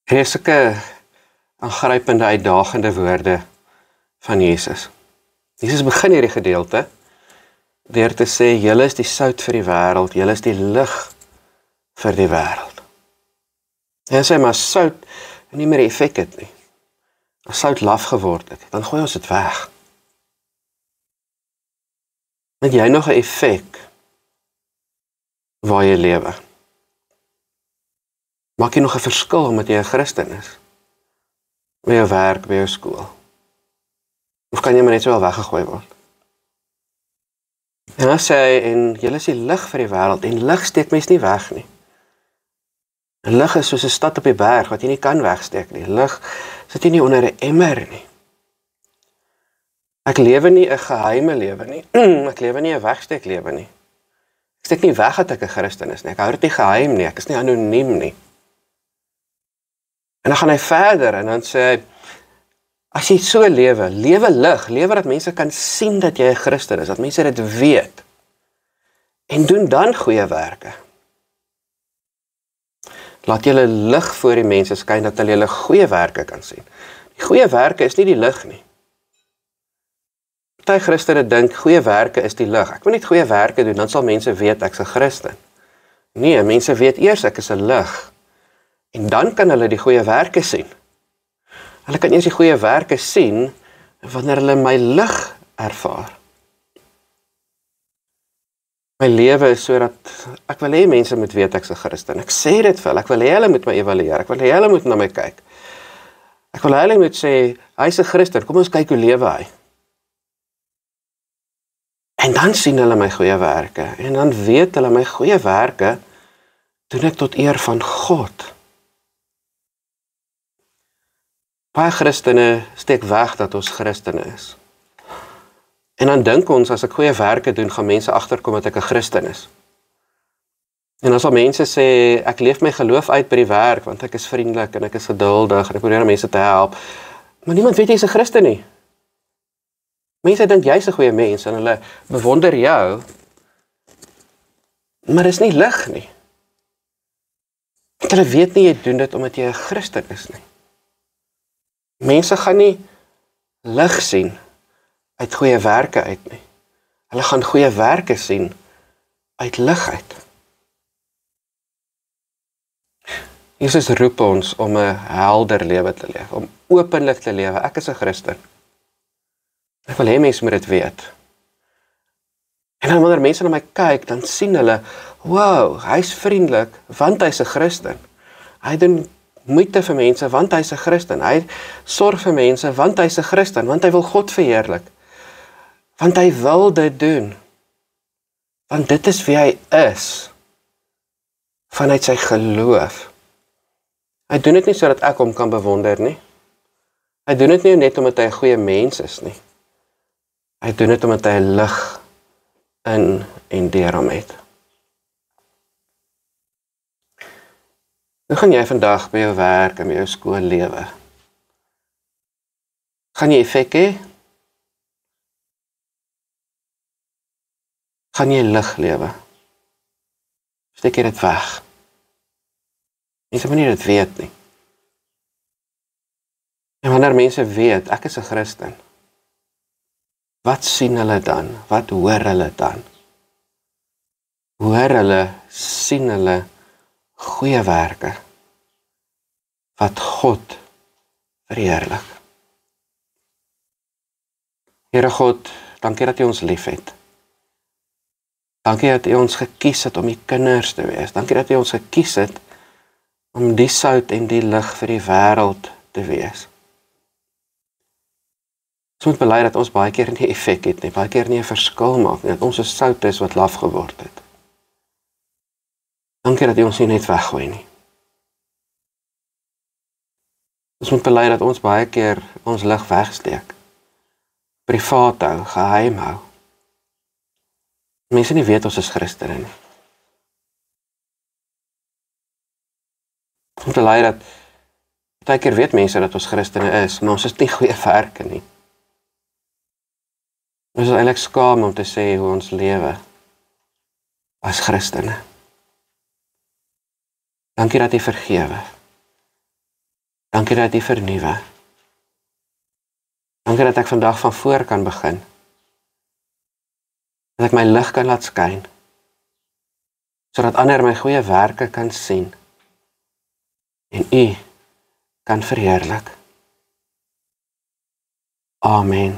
Hier is sulke aangrypende, uitdagende woorde van Jesus. Jesus begin hierdie gedeelte deur te sê, julle is die sout vir die wêreld, julle is die lig vir die wêreld. En sê maar sout nie meer effek het nie. As sout laf geword het, dan gooi ons dit weg. Het jy nog 'n effek waar jy lewe? Maak jy nog 'n verskil omdat jy 'n Christen is? By jou werk, by jou skool? Of kan jy maar net so wel weggegooi word? En dan sê hy, en julle is die lig vir die wêreld, en lig steek mens nie weg nie. En lig is soos 'n stad op die berg, wat jy nie kan wegsteek nie. Lig sit jy nie onder 'n emmer nie. Ek lewe nie 'n geheime lewe nie. Ek lewe nie 'n wegsteek lewe nie. Ek steek nie weg dat ek 'n Christen is nie. Ek hou dit nie geheim nie. Ek is nie anoniem nie. En dan gaan hy verder en dan sê hy, as jy so lewe, lewe lig, lewe dat mense kan sien dat jy 'n Christen is, dat mense dit weet. En doen dan goeie werke. Laat julle lig voor die mense skyn, dat hulle julle goeie werke kan sien. Die goeie werke is nie die lig nie. Party Christene dink, goeie werke is die lig. Ek wil net goeie werke doen, dan sal mense weet ek's 'n Christen. Nee, mense weet eers ek is 'n lig. En dan kan hulle die goeie werke sien. Hulle kan eers die goeie werke sien, wanneer hulle my lig ervaar. My lewe is so dat, ek wil hê mense moet weet ek's 'n Christen. Ek sê dit vir hulle, ek wil hê hulle moet my evalueer, ek wil hê hulle moet na my kyk. Ek wil hê hulle moet sê, hy's 'n Christen, kom ons kyk hoe lewe hy. En dan sien hulle my goeie werke, en dan weet hulle my goeie werke, doen ek tot eer van God. Baie Christene steek weg dat ons Christene is. En dan dink ons, as ek goeie werke doen, gaan mense agterkom dat ek 'n Christen is. En dan sal mense sê, ek leef my geloof uit by die werk, want ek is vriendelik, en ek is geduldig, en ek probeer om mense te help. Maar niemand weet jy's 'n Christen nie. Mense dink jy's 'n goeie mens, en hulle bewonder jou, maar dis nie lig nie. Want hulle weet nie, jy doen dit omdat jy 'n Christen is nie. Mense gaan nie lig sien uit goeie werke uit nie. Hulle gaan goeie werke sien uit lig uit. Jesus roep ons om 'n helder lewe te leef, om openlik te lewe. Ek is 'n Christen. Ek wil hê mense moet dit weet. En dan wanneer mense na my kyk, dan sien hulle, wow, hy's vriendelik, want hy's 'n Christen. Hy doen moeite vir mense, want hy's 'n Christen. Hy sorg vir mense, want hy's 'n Christen, want hy wil God verheerlik. Want hy wil dit doen. Want dit is wie hy is. Vanuit sy geloof. Hy doen dit nie sodat ek hom kan bewonder nie. Hy doen dit nie net omdat hy 'n goeie mens is nie. Hy doen dit omdat hy 'n lig in en deur hom het. Hoe gaan jy vandag by jou werk en by jou skool lewe? Gaan jy effek hê? Gaan jy lig lewe? Steek jy dit weg? Mense moet nie dit weet nie. En wanneer mense weet, ek is 'n Christen, wat sien hulle dan? Wat hoor hulle dan? Hoor hulle, sien hulle goeie werke, wat God verheerlik. Here God, dankie dat U ons lief het. Dankie dat U ons gekies het om U kinders te wees. Dankie dat U ons gekies het om die sout en die lig vir die wêreld te wees. Ons moet bely dat ons baie keer nie effek het nie, baie keer nie 'n verskil maak nie, dat ons 'n sout is wat laf geword het. Dankie dat U ons nie net weggooi nie. Ons moet bely dat ons baie keer ons lig wegsteek, privaat hou, geheim hou. Mense nie weet ons is Christene nie. Ons moet bely dat baie keer weet mense dat ons Christene is, maar ons is nie goeie werke nie. Ons is eintlik skaam om te sê hoe ons lewe as Christene. Dankie dat U vergewe. Dankie dat U vernuwe. Dankie dat ek vandag van voor kan begin. Dat ek my lig kan laat skyn, sodat ander my goeie werke kan sien en U kan verheerlik. Amen.